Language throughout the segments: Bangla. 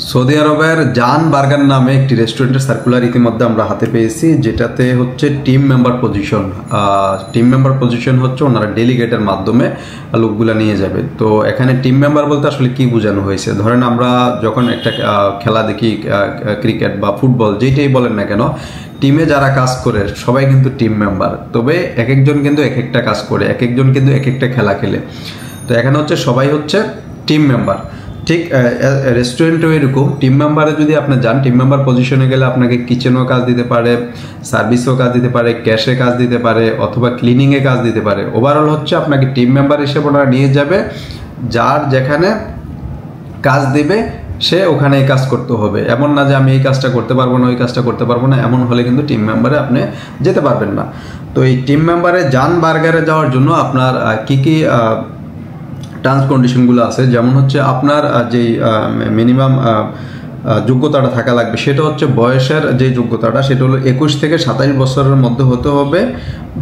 সৌদি আরবের জান বার্গার নামে একটি রেস্টুরেন্টের সার্কুলার ইতিমধ্যে আমরা হাতে পেয়েছি, যেটাতে হচ্ছে টিম মেম্বার পজিশন হচ্ছে ওনারা ডেলিগেটের মাধ্যমে লোকগুলা নিয়ে যাবে। তো এখানে টিম মেম্বার বলতে আসলে কি বোঝানো হয়েছে, ধরেন আমরা যখন একটা খেলা দেখি, ক্রিকেট বা ফুটবল যেটাই বলেন না কেন, টিমে যারা কাজ করে সবাই কিন্তু টিম মেম্বার। তবে এক একজন কিন্তু এক একটা কাজ করে, এক একজন কিন্তু এক একটা খেলা খেলে। তো এখানে হচ্ছে সবাই হচ্ছে টিম মেম্বার। ঠিক রেস্টুরেন্টও এরকম, টিম মেম্বারে যদি আপনি যান, টিম মেম্বার পজিশনে গেলে আপনাকে কিচেনও কাজ দিতে পারে, সার্ভিসও কাজ দিতে পারে, ক্যাশে কাজ দিতে পারে, অথবা ক্লিনিংয়ে কাজ দিতে পারে। ওভারঅল হচ্ছে আপনাকে টিম মেম্বার হিসেবে ওনারা নিয়ে যাবে, যার যেখানে কাজ দিবে সে ওখানে এই কাজ করতে হবে। এমন না যে আমি এই কাজটা করতে পারবো না, ওই কাজটা করতে পারবো না, এমন হলে কিন্তু টিম মেম্বারে আপনি যেতে পারবেন না। তো এই টিম মেম্বারে জান বার্গারে যাওয়ার জন্য আপনার কি কি টার্মস কন্ডিশনগুলো আছে, যেমন হচ্ছে আপনার যেই মিনিমাম যোগ্যতাটা থাকা লাগবে সেটা হচ্ছে বয়সের যে যোগ্যতাটা, সেটা হলো 21 থেকে 27 বছরের মধ্যে হতে হবে,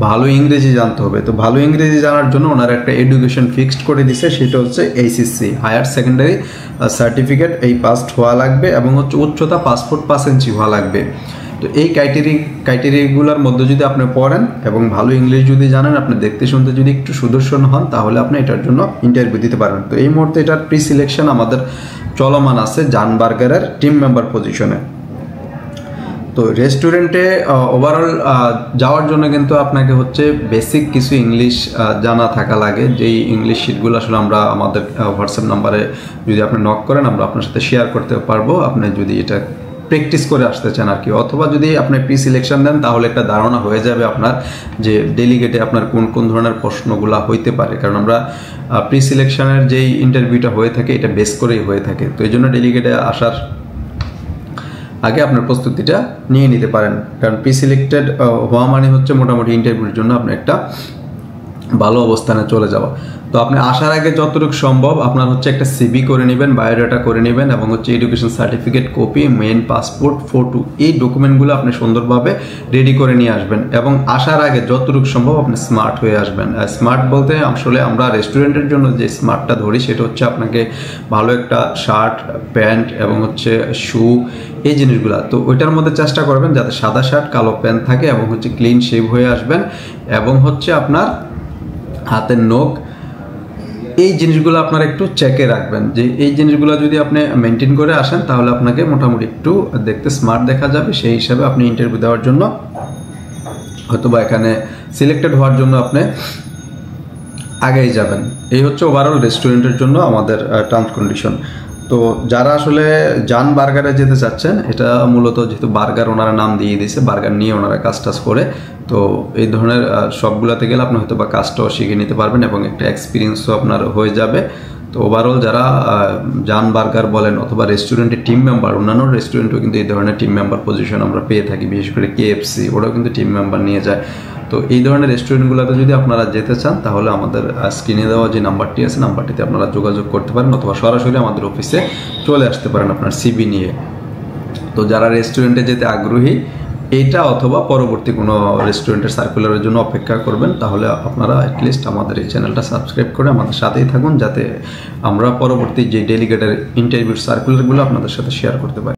ভালো ইংরেজি জানতে হবে। তো ভালো ইংরেজি জানার জন্য ওনারা একটা এডুকেশন ফিক্সড করে দিছে, সেটা হচ্ছে এইচএসসি, হায়ার সেকেন্ডারি সার্টিফিকেট, এই পাসড হওয়া লাগবে, এবং হচ্ছে উচ্চতা 5 ফুট 5 ইঞ্চি হওয়া লাগবে। তো এই ক্রাইটেরিয়াগুলোর মধ্যে যদি আপনি পড়েন এবং ভালো ইংলিশ যদি জানেন, আপনি দেখতে শুনতে যদি একটু সুদর্শন হন, তাহলে আপনি এটার জন্য ইন্টারভিউ দিতে পারবেন। তো এই মুহূর্তে এটার প্রি সিলেকশন আমাদের চলমান আছে জান বার্গারের টিম মেম্বার পজিশনে। তো রেস্টুরেন্টে ওভারঅল যাওয়ার জন্য কিন্তু আপনাকে হচ্ছে বেসিক কিছু ইংলিশ জানা থাকা লাগে, যেই ইংলিশ শিটগুলো আসলে আমরা আমাদের হোয়াটসঅ্যাপ নাম্বারে যদি আপনি নক করেন, আমরা আপনার সাথে শেয়ার করতে পারবো, আপনি যদি এটা প্র্যাকটিস করে আসতে চান আর কি। অথবা যদি আপনি প্রি সিলেকশন দেন, তাহলে একটা ধারণা হয়ে যাবে আপনার যে ডেলিগেটে আপনার কোন কোন ধরনের প্রশ্নগুলো হইতে পারে, কারণ আমরা প্রি সিলেকশনের যেই ইন্টারভিউটা হয়ে থাকে এটা বেস করেই হয়ে থাকে। তো এই জন্য ডেলিগেটে আসার আগে আপনার প্রস্তুতিটা নিয়ে নিতে পারেন, কারণ প্রি সিলেক্টেড হওয়া মানে হচ্ছে মোটামুটি ইন্টারভিউর জন্য আপনি একটা ভালো অবস্থানে চলে যাওয়া। তো আপনি আসার আগে যতটুকু সম্ভব আপনার হচ্ছে একটা সিভি করে নেবেন, বায়োডাটা করে নেবেন, এবং হচ্ছে education certificate copy, main passport, photo, এই ডকুমেন্টগুলো আপনি সুন্দরভাবে রেডি করে নিয়ে আসবেন। এবং আসার আগে যতটুকু সম্ভব আপনি স্মার্ট হয়ে আসবেন। স্মার্ট বলতে আসলে আমরা রেস্টুরেন্টের জন্য যে স্মার্টটা ধরি, সেটা হচ্ছে আপনাকে ভালো একটা শার্ট, প্যান্ট এবং হচ্ছে শু, এই জিনিসগুলো। তো ওইটার মধ্যে চেষ্টা করবেন যাতে সাদা শার্ট, কালো প্যান্ট থাকে, এবং হচ্ছে ক্লিন শেভ হয়ে আসবেন, এবং হচ্ছে আপনার হাতের নখ, এই জিনিসগুলো আপনারা একটু চেকে রাখবেন। যে এই জিনিসগুলো যদি আপনি মেনটেন করে আসেন, তাহলে আপনাকে মোটামুটি একটু দেখতে স্মার্ট দেখা যাবে। সেই হিসাবে আপনি ইন্টারভিউ দেওয়ার জন্য হয়তোবা এখানে সিলেক্টেড হওয়ার জন্য আপনি আগেই যাবেন। এই হচ্ছে ওভারঅল রেস্টুরেন্টের জন্য আমাদের টার্মস কন্ডিশন। তো যারা আসলে জান বার্গারে যেতে চাচ্ছেন, এটা মূলত যেহেতু বার্গার ওনারা নাম দিয়ে দিয়েছে, বার্গার নিয়ে ওনারা কাজ টাজ করে, তো এই ধরনের সবগুলোতে গেলে আপনি হয়তো বা কাজটাও শিখে নিতে পারবেন এবং একটা এক্সপিরিয়েন্সও আপনার হয়ে যাবে। তো ওভারঅল যারা জান বার্গার বলেন অথবা রেস্টুরেন্টের টিম মেম্বার, অন্যান্য রেস্টুরেন্টেও কিন্তু এই ধরনের টিম মেম্বার পজিশন আমরা পেয়ে থাকি, বিশেষ করে কেএফসি, ওরাও কিন্তু টিম মেম্বার নিয়ে যায়। তো এই ধরনের রেস্টুরেন্টগুলোতে যদি আপনারা যেতে চান, তাহলে আমাদের স্ক্রিনে দেওয়া যে নাম্বারটি আছে, নাম্বারটিতে আপনারা যোগাযোগ করতে পারেন, অথবা সরাসরি আমাদের অফিসে চলে আসতে পারেন আপনার সিভি নিয়ে। তো যারা রেস্টুরেন্টে যেতে আগ্রহী, এইটা অথবা পরবর্তী কোনো রেস্টুরেন্টের সার্কুলারের জন্য অপেক্ষা করবেন, তাহলে আপনারা অ্যাটলিস্ট আমাদের এই চ্যানেলটা সাবস্ক্রাইব করে আমাদের সাথেই থাকুন, যাতে আমরা পরবর্তী যে ডেলিগেটের ইন্টারভিউ সার্কুলারগুলো আপনাদের সাথে শেয়ার করতে পারি।